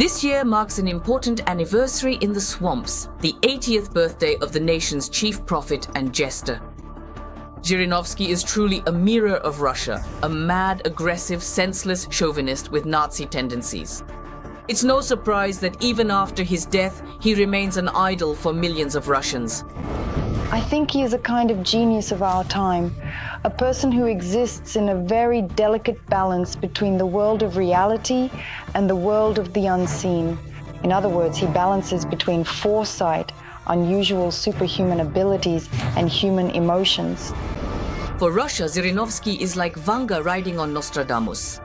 This year marks an important anniversary in the swamps, the 80th birthday of the nation's chief prophet and jester. Zhirinovsky is truly a mirror of Russia, a mad, aggressive, senseless chauvinist with Nazi tendencies. It's no surprise that even after his death, he remains an idol for millions of Russians. I think he is a kind of genius of our time, a person who exists in a very delicate balance between the world of reality and the world of the unseen. In other words, he balances between foresight, unusual superhuman abilities, and human emotions. For Russia, Zhirinovsky is like Vanga riding on Nostradamus.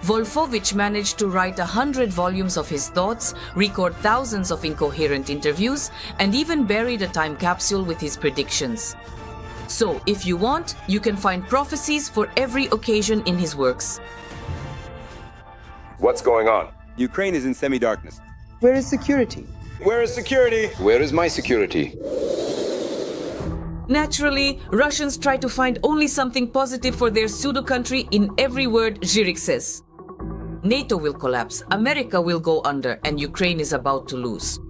Wolfowitz managed to write 100 volumes of his thoughts, record thousands of incoherent interviews, and even buried a time capsule with his predictions. So, if you want, you can find prophecies for every occasion in his works. What's going on? Ukraine is in semi-darkness. Where is security? Where is security? Where is my security? Naturally, Russians try to find only something positive for their pseudo-country in every word Zhirik says. NATO will collapse, America will go under, and Ukraine is about to lose.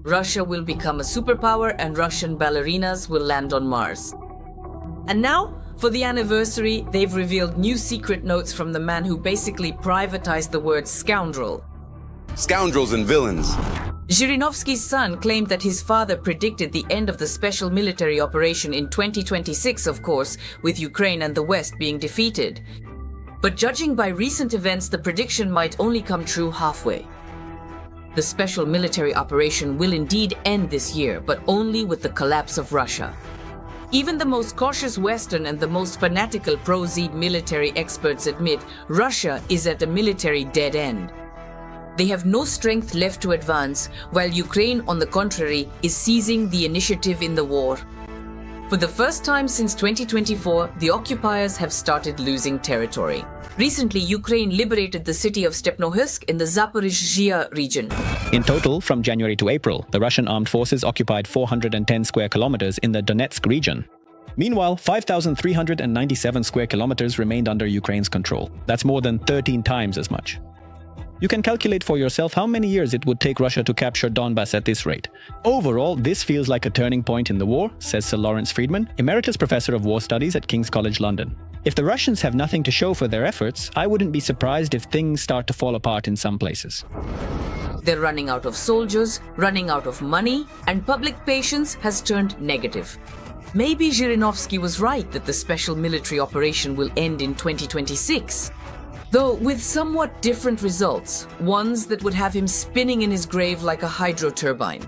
Russia will become a superpower and Russian ballerinas will land on Mars. And now, for the anniversary, they've revealed new secret notes from the man who basically privatized the word scoundrel. Scoundrels and villains. Zhirinovsky's son claimed that his father predicted the end of the special military operation in 2026, of course, with Ukraine and the West being defeated. But judging by recent events, the prediction might only come true halfway. The special military operation will indeed end this year, but only with the collapse of Russia. Even the most cautious Western and the most fanatical pro-Z military experts admit Russia is at a military dead end. They have no strength left to advance, while Ukraine, on the contrary, is seizing the initiative in the war. For the first time since 2024, the occupiers have started losing territory. Recently, Ukraine liberated the city of Stepnohursk in the Zaporizhzhia region. In total, from January to April, the Russian armed forces occupied 410 square kilometers in the Donetsk region. Meanwhile, 5,397 square kilometers remained under Ukraine's control. That's more than 13 times as much. You can calculate for yourself how many years it would take Russia to capture Donbass at this rate. Overall, this feels like a turning point in the war, says Sir Lawrence Friedman, Emeritus Professor of War Studies at King's College London. If the Russians have nothing to show for their efforts, I wouldn't be surprised if things start to fall apart in some places. They're running out of soldiers, running out of money, and public patience has turned negative. Maybe Zhirinovsky was right that the special military operation will end in 2026. Though with somewhat different results, ones that would have him spinning in his grave like a hydro turbine.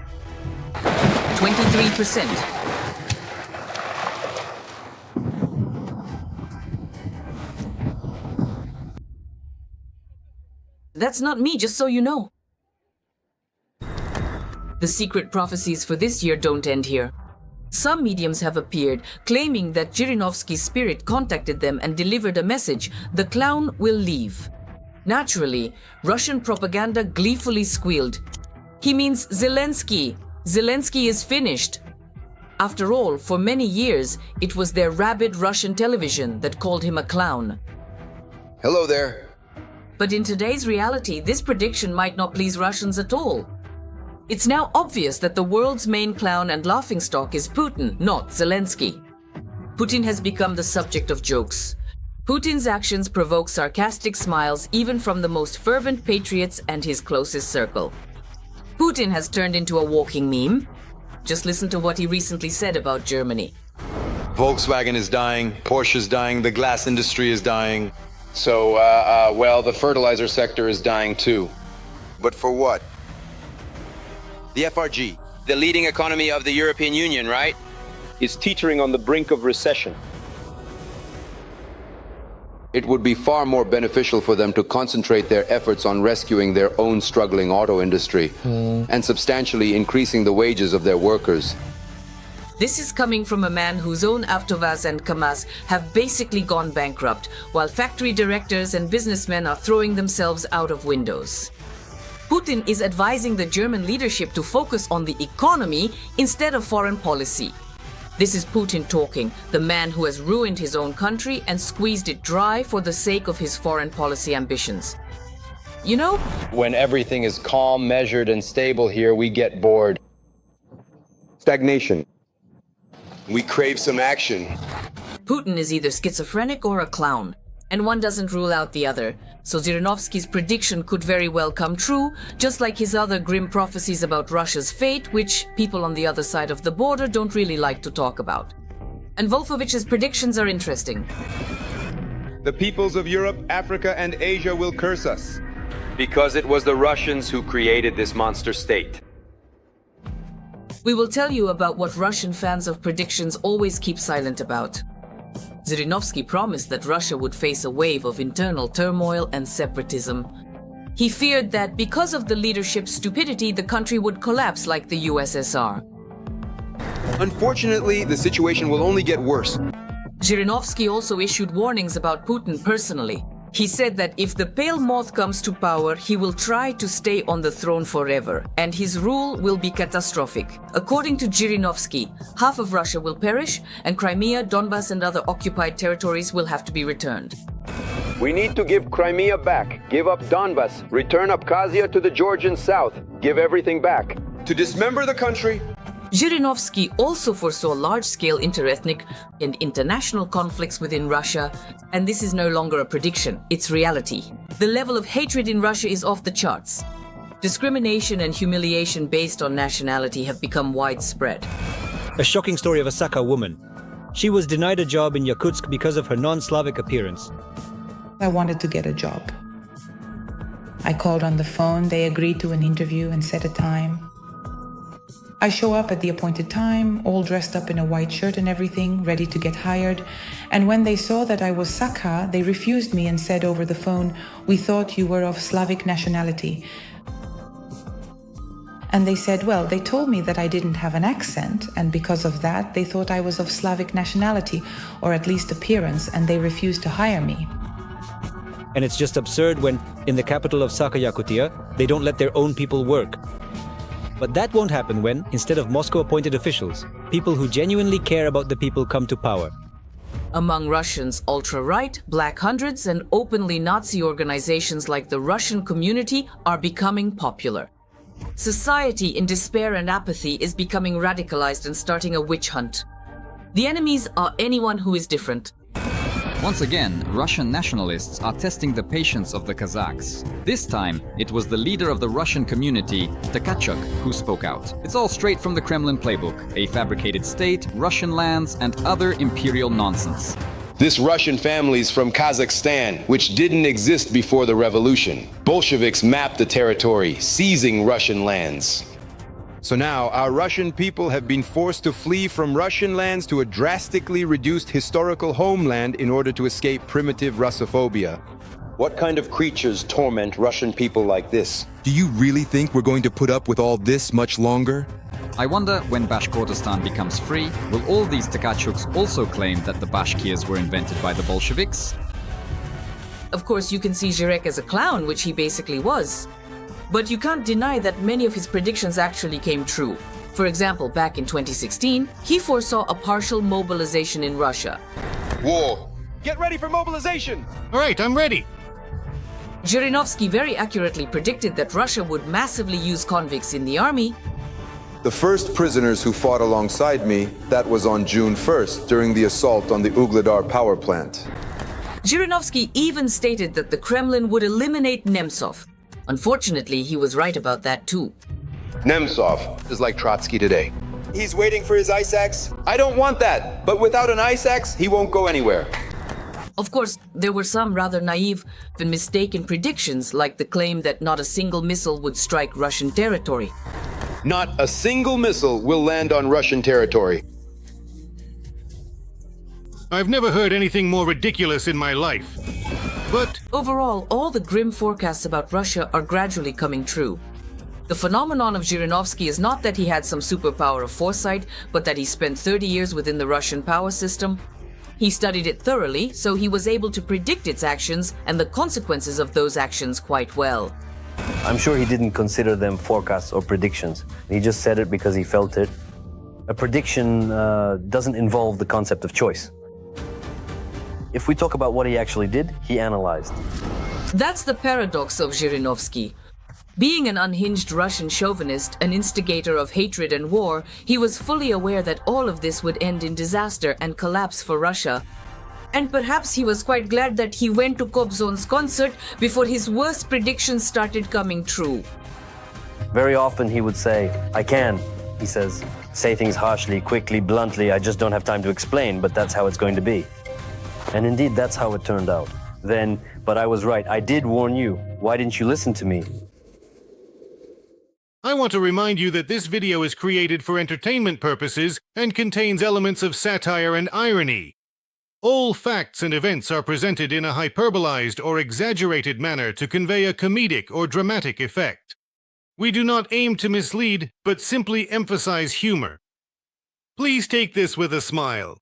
23%. That's not me, just so you know. The secret prophecies for this year don't end here. Some mediums have appeared, claiming that Zhirinovsky's spirit contacted them and delivered a message: the clown will leave. Naturally, Russian propaganda gleefully squealed. He means Zelensky. Zelensky is finished. After all, for many years, it was their rabid Russian television that called him a clown. Hello there. But in today's reality, this prediction might not please Russians at all. It's now obvious that the world's main clown and laughingstock is Putin, not Zelensky. Putin has become the subject of jokes. Putin's actions provoke sarcastic smiles even from the most fervent patriots and his closest circle. Putin has turned into a walking meme. Just listen to what he recently said about Germany. Volkswagen is dying, Porsche is dying, the glass industry is dying. So, well, the fertilizer sector is dying too. But for what? The FRG, the leading economy of the European Union, right? Is teetering on the brink of recession. It would be far more beneficial for them to concentrate their efforts on rescuing their own struggling auto industry and substantially increasing the wages of their workers. This is coming from a man whose own Avtovaz and Kamaz have basically gone bankrupt, while factory directors and businessmen are throwing themselves out of windows. Putin is advising the German leadership to focus on the economy instead of foreign policy. This is Putin talking, the man who has ruined his own country and squeezed it dry for the sake of his foreign policy ambitions. you know? When everything is calm, measured, and stable here, we get bored. Stagnation. We crave some action. Putin is either schizophrenic or a clown, and one doesn't rule out the other. So Zhirinovsky's prediction could very well come true, just like his other grim prophecies about Russia's fate, which people on the other side of the border don't really like to talk about. And Wolfowicz's predictions are interesting. The peoples of Europe, Africa, and Asia will curse us. Because it was the Russians who created this monster state. We will tell you about what Russian fans of predictions always keep silent about. Zhirinovsky promised that Russia would face a wave of internal turmoil and separatism. He feared that because of the leadership's stupidity, the country would collapse like the USSR. Unfortunately, the situation will only get worse. Zhirinovsky also issued warnings about Putin personally. He said that if the pale moth comes to power, he will try to stay on the throne forever, and his rule will be catastrophic. According to Zhirinovsky, half of Russia will perish, and Crimea, Donbas, and other occupied territories will have to be returned. We need to give Crimea back, give up Donbas, return Abkhazia to the Georgian south, give everything back. To dismember the country. Zhirinovsky also foresaw large-scale interethnic and international conflicts within Russia, and this is no longer a prediction, it's reality. The level of hatred in Russia is off the charts. Discrimination and humiliation based on nationality have become widespread. A shocking story of a Sakha woman. She was denied a job in Yakutsk because of her non-Slavic appearance. I wanted to get a job. I called on the phone, they agreed to an interview and set a time. I show up at the appointed time, all dressed up in a white shirt and everything, ready to get hired. And when they saw that I was Sakha, they refused me and said over the phone, "We thought you were of Slavic nationality." And they said, well, they told me that I didn't have an accent, and because of that, they thought I was of Slavic nationality, or at least appearance, and they refused to hire me. And it's just absurd when, in the capital of Sakha Yakutia, they don't let their own people work. But that won't happen when, instead of Moscow-appointed officials, people who genuinely care about the people come to power. Among Russians, ultra-right, Black Hundreds, and openly Nazi organizations like the Russian Community are becoming popular. Society in despair and apathy is becoming radicalized and starting a witch hunt. The enemies are anyone who is different. Once again, Russian nationalists are testing the patience of the Kazakhs. This time, it was the leader of the Russian community, Tkachuk, who spoke out. It's all straight from the Kremlin playbook: a fabricated state, Russian lands, and other imperial nonsense. This Russian family's from Kazakhstan, which didn't exist before the revolution. Bolsheviks mapped the territory, seizing Russian lands. So now, our Russian people have been forced to flee from Russian lands to a drastically reduced historical homeland in order to escape primitive Russophobia. What kind of creatures torment Russian people like this? Do you really think we're going to put up with all this much longer? I wonder, when Bashkortostan becomes free, will all these Tkachuks also claim that the Bashkirs were invented by the Bolsheviks? Of course, you can see Zhirek as a clown, which he basically was. But you can't deny that many of his predictions actually came true. For example, back in 2016, he foresaw a partial mobilization in Russia. War! Get ready for mobilization! All right, I'm ready. Zhirinovsky very accurately predicted that Russia would massively use convicts in the army. The first prisoners who fought alongside me, that was on June 1st during the assault on the Ugledar power plant. Zhirinovsky even stated that the Kremlin would eliminate Nemtsov. Unfortunately, he was right about that too. Nemtsov is like Trotsky today. He's waiting for his ice axe. I don't want that, but without an ice axe, he won't go anywhere. Of course, there were some rather naive and mistaken predictions, like the claim that not a single missile would strike Russian territory. Not a single missile will land on Russian territory. I've never heard anything more ridiculous in my life. But overall, all the grim forecasts about Russia are gradually coming true. The phenomenon of Zhirinovsky is not that he had some superpower of foresight, but that he spent 30 years within the Russian power system. He studied it thoroughly, so he was able to predict its actions and the consequences of those actions quite well. I'm sure he didn't consider them forecasts or predictions. He just said it because he felt it. A prediction doesn't involve the concept of choice. If we talk about what he actually did, he analyzed. That's the paradox of Zhirinovsky. Being an unhinged Russian chauvinist, an instigator of hatred and war, he was fully aware that all of this would end in disaster and collapse for Russia. And perhaps he was quite glad that he went to Kobzon's concert before his worst predictions started coming true. Very often he would say, I can, he says, say things harshly, quickly, bluntly, I just don't have time to explain, but that's how it's going to be. And indeed, that's how it turned out. Then, but I was right, I did warn you. Why didn't you listen to me? I want to remind you that this video is created for entertainment purposes and contains elements of satire and irony. All facts and events are presented in a hyperbolized or exaggerated manner to convey a comedic or dramatic effect. We do not aim to mislead, but simply emphasize humor. Please take this with a smile.